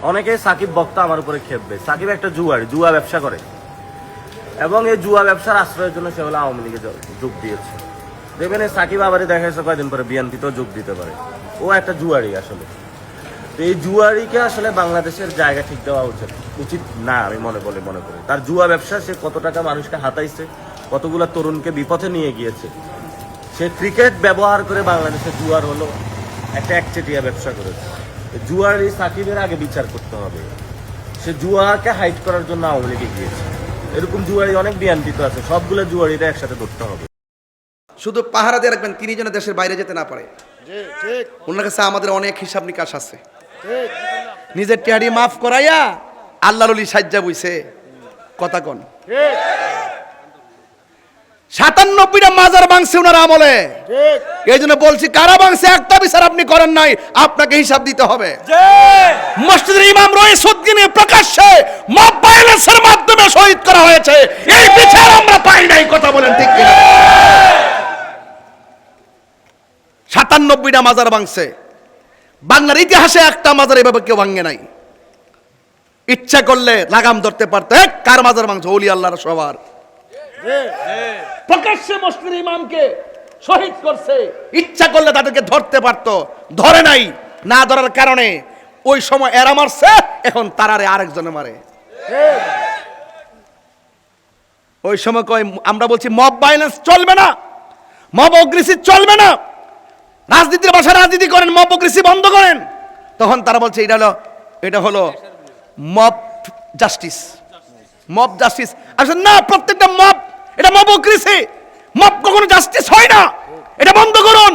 অনেকে সাকিব বক্তা আমার উপরে খেপবে। সাকিব একটা জুয়া ব্যবসা করে এবং এই জুয়া ব্যবসার আশ্রয়ের জন্য সে হলো আওয়ামী লীগে যোগ দিয়েছে। দেখবেন এই সাকিব আবারই দেখা যাচ্ছে কয়েকদিন পরে বিএনপিতেও যোগ দিতে পারে। ও একটা জুয়ারি আসলে। তো এই জুয়ারিকে আসলে বাংলাদেশের জায়গা ঠিক দেওয়া উচিত না আমি মনে করি। তার জুয়া ব্যবসা, সে কত টাকা মানুষকে হাতাইছে, কতগুলো তরুণকে বিপথে নিয়ে গিয়েছে। সে ক্রিকেট ব্যবহার করে বাংলাদেশের জুয়ার হলো একটা একচেটিয়া ব্যবসা করেছে। জুয়ারি সাকিবের আগে বিচার করতে হবে। সে জুয়াকে হাইড করার জন্য আওয়ামী লীগে গিয়েছে। এরকম জুয়ারি অনেক বিএনপিতে আছে, সবগুলো জুয়ারিরা একসাথে ধরতে হবে। শুধু পাহারা দিয়ে রাখবেন তিনি যেন দেশের বাইরে যেতে না পারে। ওনার কাছে আমাদের অনেক হিসাব নিকাশ আছে। নিজের টেহারি মাফ করাইয়া আল্লাহর ওলি সাজ্জা বইছে কথা কোন। 97টা মাজার ভাঙছে ওনার আমলে। এই জন্য বলছি কারা ভাঙছে একটা বিচার আপনি করেন নাই, আপনাকে হিসাব দিতে হবে। মসজিদের ইমাম রইসউদ্দিনে প্রকাশ্যে মব ভায়োলেন্সের মাধ্যমে শহীদ করা হয়েছে, এই বিচার আমরা পাই নাই। কথা বলেন ঠিক কিনা? 97টা মাজার ভাঙছে, বাংলার ইতিহাসে একটা মাজার এভাবে কেউ ভাঙে নাই। ইচ্ছা করলে লাগাম ধরতে পারতো, কার মাজার ভাঙছে? ওলি আল্লাহর সবার। প্রকাশ্যে মসজিদের ইমামকে শহীদ করছে, ইচ্ছা করলে তাদেরকে ধরতে পারতো, ধরে নাই। না ধরার কারণে ওই সময় এরা মারছে, এখন তারারে আরেকজনে মারে। ওই সময় কয় আমরা বলছি মব ভায়োলেন্স চলবে না, মব অগ্রেসিভ চলবে না, রাজনীতির ভাষায় রাজনীতি করেন, মব অগ্রেসিভ বন্ধ করেন। তখন তারা বলছে এটা হলো মব জাস্টিস। মব জাস্টিস আসলে না, প্রত্যেকটা মব এটা মব অগ্রেসিভ। মব কখনো জাস্টিস হয় না, এটা বন্ধ করুন।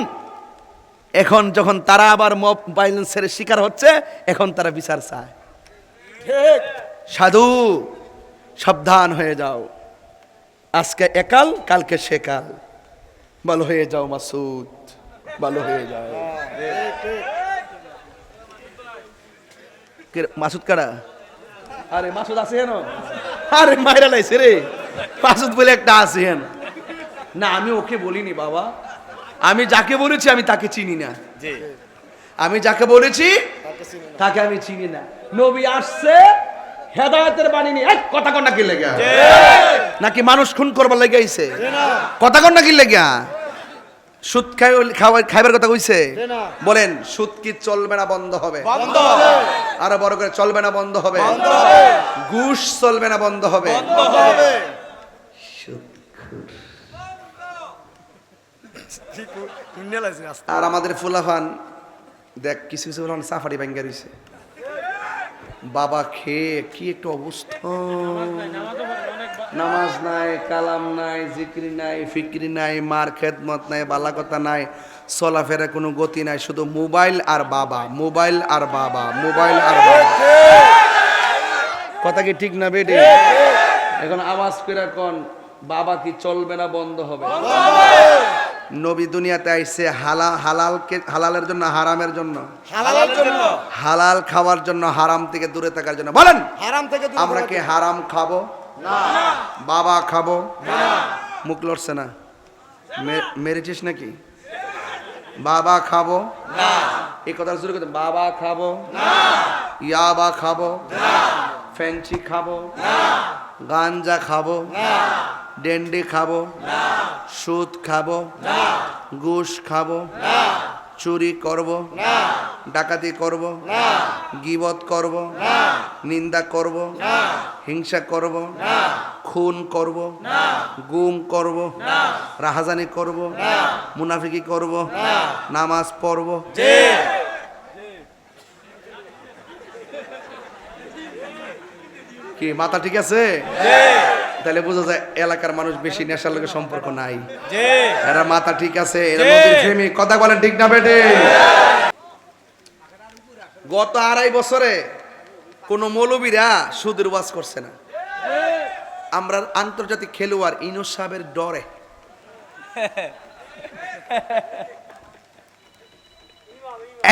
এখন যখন তারা আবার মব ভায়োলেন্সের শিকার হচ্ছে, এখন তারা বিচার চায়। সাধু সাবধান হয়ে যাও, আজকে একাল কালকে সেকাল। ভালো হয়ে যাও মাসুদ, ভালো হয়ে যাও। মাসুদ কারা? আরে মাসুদ আছে হেন? আরে মাইরা লাইছে রে, মাসুদ বলে একটা আছে হেন। না আমি ওকে বলিনি বাবা, আমি যাকে বলেছি আমি তাকে চিনি না। আমি যাকে বলেছি তাকে আমি চিনি না। নবী আসছে হেদায়েতের বাণী নিয়ে। এক কথা কন না কি লেগে? নাকি মানুষ খুন করবার লেগে আইছে? কথা কন না কি লেগে? সুদ খাইবার কথা কইছে? বলেন সুদ কি চলবে না বন্ধ হবে? আরো বড় করে চলবে না বন্ধ হবে? ঘুষ চলবে না বন্ধ হবে? আর আমাদের ফুলাফান দেখ কিছু কিছু সাফারি ব্যাঙ্গা রয়েছে বাবা, খেয়ে কি একটু অবস্থা। নামাজ নাই, কালাম নাই, জিক্রি নাই, ফিক্রি নাই, মার খেদমত নাই, বালা কথা নাই, চলাফেরা কোনো গতি নাই, শুধু মোবাইল আর বাবা, মোবাইল আর বাবা, মোবাইল আর বাবা। কথা কি ঠিক না বেটে? এখন আওয়াজ করে কোন বাবা কি চলবে না বন্ধ হবে? নবী দুনিয়াতে আইছে হালালের জন্য, হারামের জন্য, হালাল খাওয়ার জন্য, হারাম থেকে দূরে থাকার জন্য। বলেন আমরা কি হারাম খাবো না? বাবা খাবো না? মুখ লড়ছে না, মেরেছিস নাকি? বাবা খাবো না, এই কথা শুরু করতে। বাবা খাবো না, ইয়াবা খাবো না, ফেঞ্চি খাবো না, গাঞ্জা খাবো না, ডেন্ডি খাবো না, সুদ খাবো না, ঘুষ খাবো না, চুরি করব না, ডাকাতি করব না, গীবত করব না, নিন্দা করব না, হিংসা করব না, খুন করব না, গুম করব না, রাহাজানি করব না, মুনাফিকি করব না, নামাজ পড়ব। কি মাথা ঠিক আছে? তাহলে বোঝা যায় এলাকার মানুষ বেশি নেশার লোকের সম্পর্ক নাই। এরা মাথা ঠিক আছে, এরা নবীর প্রেমিক। কথা বলেন ঠিক না বেটে? গত 2.5 বছরে কোন মৌলবীরা সুদের ওয়াজ করছে না। আমরা আন্তর্জাতিক খেলোয়াড় ইনুস সাহেবের ডরে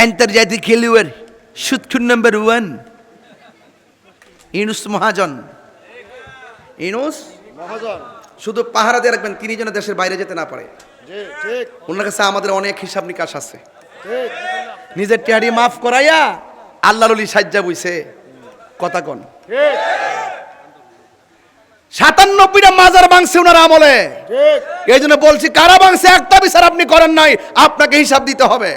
আন্তর্জাতিক খেলোয়াড় সুদখুর নাম্বার 1 ইনুস মহাজন। ইনুস মহাজন শুধু পাহারা দিয়ে রাখবেন তিনি যেন দেশের বাইরে যেতে না পারে। ওনার কাছে আমাদের অনেক হিসাব নিকাশ আছে। নিজের টেহারি মাফ করাইয়া আল্লাহর ওলি সাজ্জা বইছে কথা কোন 97টা মাজার ভাঙছে ওনার আমলে। এই জন্য বলছি কারা ভাঙছে একটা বিচার আপনি করেন নাই, আপনাকে হিসাব দিতে হবে।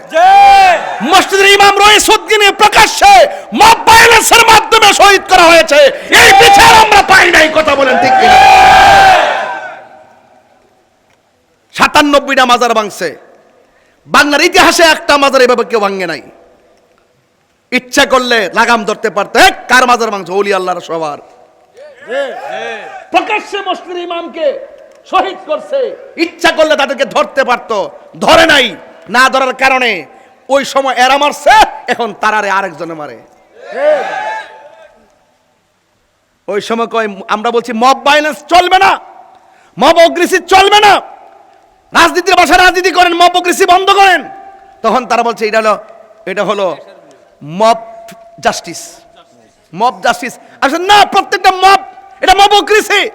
মসজিদের ইমাম রইসউদ্দিনে প্রকাশ্যে মব ভায়োলেন্সের মাধ্যমে শহীদ করা হয়েছে, এই বিচার আমরা পাই নাই। কথা বলেন ঠিক কিনা? 97টা মাজার ভাঙছে, বাংলার ইতিহাসে একটা মাজার এভাবে কেউ ভাঙে নাই। ইচ্ছা করলে লাগাম ধরতে পারতো, কার মাজার ভাঙছে? ওলি আল্লাহর সবার। প্রকাশ্যে মসজিদের ইমামকে শহীদ করছে, ইচ্ছা করলে তাদেরকে ধরতে পারতো, ধরে নাই। না ধরার কারণে ওই সময় এরা মারছে, এখন তারারে আরেকজনে মারে। ওই সময় কয়, আমরা বলছি মব ভায়োলেন্স চলবে না, মব অগ্রেসিভ চলবে না, রাজনীতির ভাষায় রাজনীতি করেন, মব অগ্রেসিভ বন্ধ করেন। তখন তারা বলছে এটা হলো মব জাস্টিস, মব জাস্টিস। আসলে না, প্রত্যেকটা মব এটা মব অগ্রেসিভ,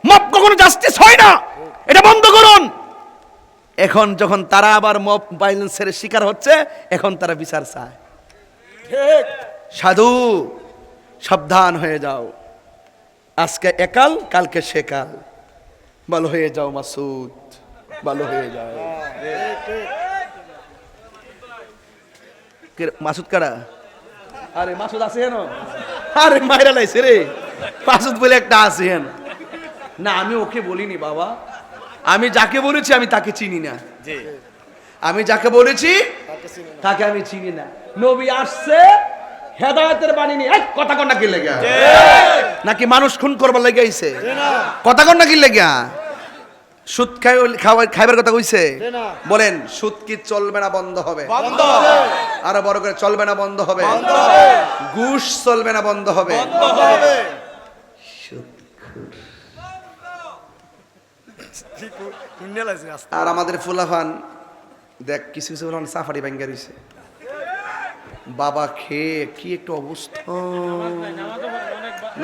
মব কখনো জাস্টিস হয় না, এটা বন্ধ করুন। এখন যখন তারা আবার মব ভায়োলেন্সের শিকার হচ্ছে, এখন তারা বিচার চায়। সাধু সাবধান হয়ে যাও, আজকে একাল কালকে সেকাল। ভালো হয়ে যাও মাসুদ, ভালো হয়ে যাও। মাসুদ কারা? আরে মাসুদ আছে হেন? আরে মাইরা লাইছে রে, মাসুদ বলে একটা আছে হেন। না আমি ওকে বলিনি বাবা, আমি যাকে বলেছি আমি তাকে চিনি না। আমি যাকে বলেছি তাকে আমি চিনি না। নবী আসছে হেদায়েতের বাণী নিয়ে। কথা কন নাকি লেগা? নাকি মানুষ খুন করবার লেগে আইছে? কথা কন নাকি লেগা? সুদ খাইবার কথা কইছে? বলেন সুদ কি চলবে না বন্ধ হবে? আরো বড় করে চলবে না বন্ধ হবে? ঘুষ চলবে না বন্ধ হবে? আর আমাদের ফুলাফান দেখ, কিছু কিছু ফুলাফান সাফারি ব্যাঙ্গে রয়েছে, বাবা খেয়ে কি একটু অবস্থা।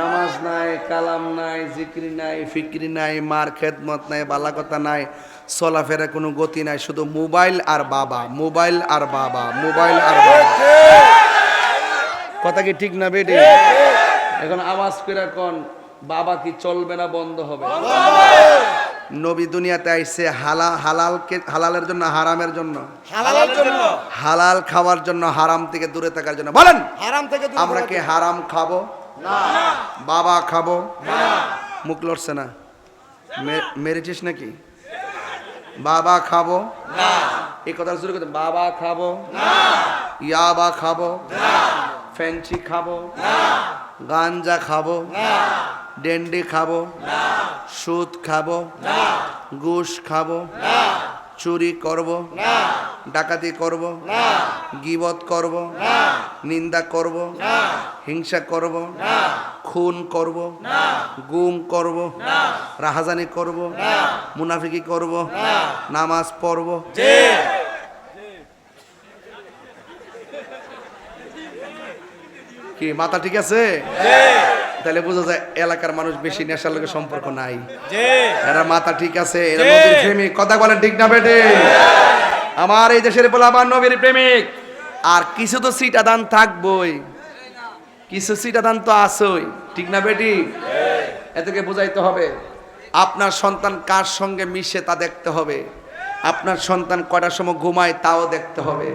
নামাজ নাই, কালাম নাই, জিকির নাই, ফিকির নাই, মার খেদমত নাই, বালা কথা নাই, চলাফেরা কোনো গতি নাই, শুধু মোবাইল আর বাবা, মোবাইল আর বাবা, মোবাইল আর বাবা। কথা কি ঠিক না বেটে? এখন আওয়াজ করে কোন বাবা কি চলবে না বন্ধ হবে? নবী দুনিয়াতে আইছে হালালের জন্য, হারামের জন্য, হালাল খাওয়ার জন্য, হারাম থেকে দূরে থাকার জন্য। বলেন হারাম থেকে আমরা কি হারাম খাবো না? বাবা খাবো না? মুখ লড়ছে না, মেরেছিস নাকি? বাবা খাবো না, এই কথা শুরু করতে। বাবা খাবো না, ইয়াবা খাবো না, ফেঞ্চি খাবো না, গাঞ্জা খাবো না, ডেন্ডি খাবো না, সুদ খাবো না, ঘুষ খাবো না, চুরি করব না, ডাকাতি করব না, গীবত করব না, নিন্দা করব না, হিংসা করব না, খুন করব না, গুম করব না, রাহাজানি করব না, মুনাফিকি করব না, নামাজ পড়ব। কি মাথা ঠিক আছে? তাহলে বোঝা যায় এলাকার মানুষ বেশি নেশার লোকের সম্পর্ক নাই। এরা মাথা ঠিক আছে, এরা নবীর প্রেমিক। কথা বলেন ঠিক না বেটে? আমার এই দেশের বলে আমার নবীর প্রেমিক। আর কিছু তো সিটা দান থাকবই, কিছু সিটা দান তো আসই, ঠিক না বেটি? এতকে বোঝাইতে হবে। আপনার সন্তান কার সঙ্গে মিশে তা দেখতে হবে, আপনার সন্তান কয়টার সময় ঘুমায় তাও দেখতে হবে।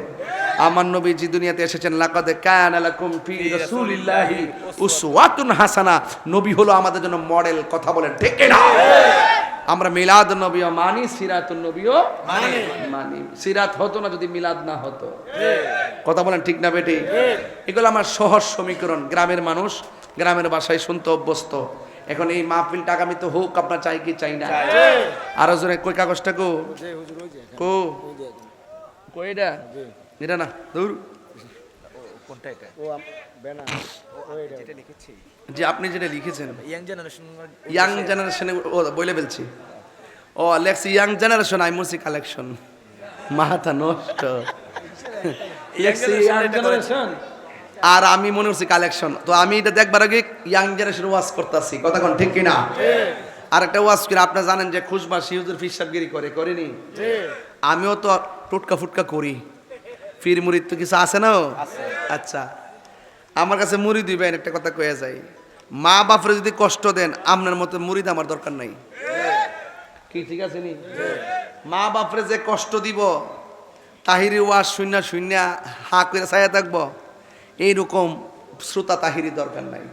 আমার নবীজি দুনিয়াতে এসেছেন, লাকাদ কানা লাকুম ফি রাসূলিল্লাহি উসওয়াতুন হাসানা। নবী হলো আমাদের জন্য মডেল। কথা বলেন ঠিক না? আমরা মিলাদ নবীও মানি, সিরাতুন নবীও মানি। সিরাত হতো না যদি মিলাদ না হতো। কথা বলেন ঠিক না বেটি? এগুলো আমার সহজ সমীকরণ। গ্রামের মানুষ গ্রামের ভাষায় শুনতে অভ্যস্ত। এখন এই মাহফিলটা আগামীতে হোক, আপনার চাই কি চাই না? আরো জোরে কই কাগজটা কো কো কই এটা? এটা না দূর কোনটা? এটা ও বেনা ও এটা লিখেছি যে আপনি যেটা লিখেছেন ইয়াং জেনারেশনে বলে বলছি। ও লেখছি ইয়াং জেনারেশন আই মুসি কালেকশন। মাথা নষ্ট। লেখছি ইয়াং জেনারেশন আর আমি মনে করছি কালেকশন। তো আমি এটা দেখবার আগে ইয়াং জেনারেশন ওয়াজ করতেছি। কথা কোন ঠিক কিনা? আর একটা ওয়াজ করে আপনারা জানেন যে খুশবা শিউজুর ফিসাবগিরি করেনি? আমিও তো টুটকা ফুটকা করি। ফির মুরিদ তো কিছু আছে না? আচ্ছা, আমার কাছে মুড়ি দিবেন, একটা কথা কয়ে যাই, মা বাপরে যদি কষ্ট দেন আপনার মতো মুড়ি আমার দরকার নাই। কি ঠিক আছে নি? মা বাপরে যে কষ্ট দিব, তাহিরি ওয়াজ শূন্য শূন্য হা করে ছায়া থাকবো, এইরকম শ্রোতা তাহিরি দরকার নাই।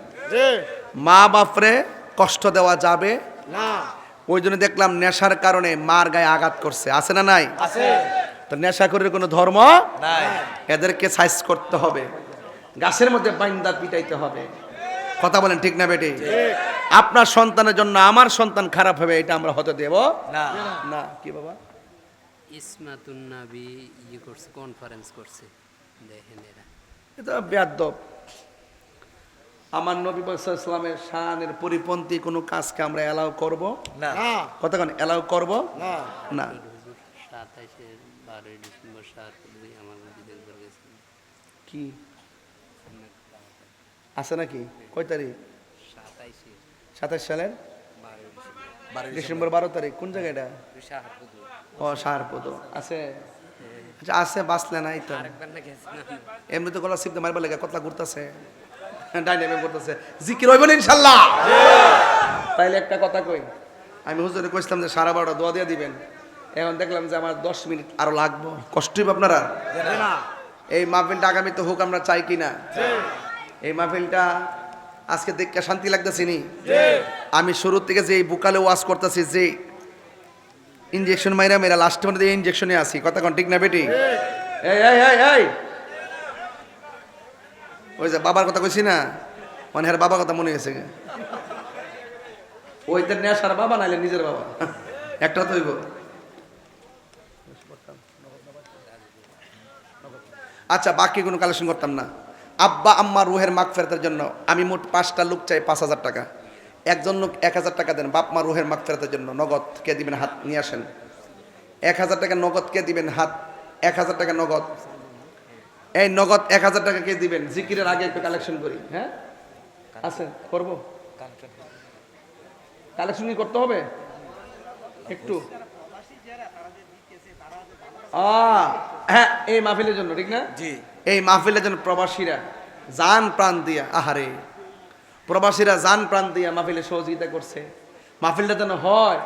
মা বাপরে কষ্ট দেওয়া যাবে না। ওই জন্য দেখলাম নেশার কারণে মার গায়ে আঘাত করছে, আছে না নাই? তো নেশা করে কোনো ধর্ম নাই, এদেরকে সাইজ করতে হবে, গাছের মধ্যে বাইন্দা পিটাইতে হবে। কথা বলেন ঠিক না বেটি? আপনার সন্তানের জন্য আমার সন্তান খারাপ হবে, এটা আমরা হতে দেব না। না কি বাবা? ইসমাতুন নবী করছে, কনফারেন্স করছে, দেখেন এরা এটা বেয়াদব। আমার নবী সাল্লামের শানের পরিপন্থী কোনো কাজকে আমরা অ্যালাউ করব না। কতক্ষণ অ্যালাউ করব না? না। 27-12 ডিসেম্বর শাহপুরে আমার মসজিদের উপর গেছেন। কি আছে নাকি? কয় তারিখ? 27 সালের 12 ডিসেম্বর 12 তারিখ। কোন জায়গা এটা? ও শাহপুর আছে। আচ্ছা আছে, বাঁচলে নাই তো। এমনি তো গলা সিপতে মারবার লেগে কতলা ঘুরতেছে, ডাইনামিক করতেছে, জিকির হইব না ইনশাআল্লাহ। তাইলে একটা কথা কই, আমি হুজুরে কইছিলাম যে 12:30 দোয়া দিয়ে দিবেন, এখন দেখলাম যে আমার 10 মিনিট আরো লাগবে। কষ্ট হইব আপনারা? এই মাহফিলটা আগামীতে হোক, আমরা চাই কিনা? এই মাহফিলটা আজকে দেখে শান্তি লাগতেছে নি? আমি শুরু থেকে যে এই বুকালে ওয়াজ করতেছি, যে ইনজেকশন মাইরা মেরা লাস্টে মধ্যে ইনজেকশনে আসি, কথা কোন ঠিক না বেটি? এই এই এই এই ওই যে বাবার কথা কইছি না, মানে হ্যাঁ বাবার কথা মনে গেছে। ওই তো নেশার বাবা, নাইলে নিজের বাবা, একটা তো হইব। আচ্ছা, বাকি কোনো কালেকশন করতাম না। আব্বা আম্মা রুহের মাগফিরাতের জন্য আমি মোট 5টা লোক চাই, 5000 টাকা। একজন লোক 1000 টাকা দেন, বাপ মা রুহের মাগফিরাতের জন্য। নগদ কে দিবেন? হাত নিয়ে আসেন। 1000 টাকা নগদ কে দিবেন? হাত। 1000 টাকা নগদ। এই নগদ 1000 টাকা কে দিবেন? জিকিরের আগে একটু কালেকশন করি। হ্যাঁ আছে, করবো কালেকশন করতে হবে একটু। হ্যাঁ, এই মাহফিলের জন্য, ঠিক না? জি, এই মাহফিলের জন্য প্রবাসীরা জান প্রাণ দিয়া, আহারে প্রবাসীরা জান প্রাণ দিয়া মাহফিলে সহযোগিতা করছে। মাহফিলটা যেন হয়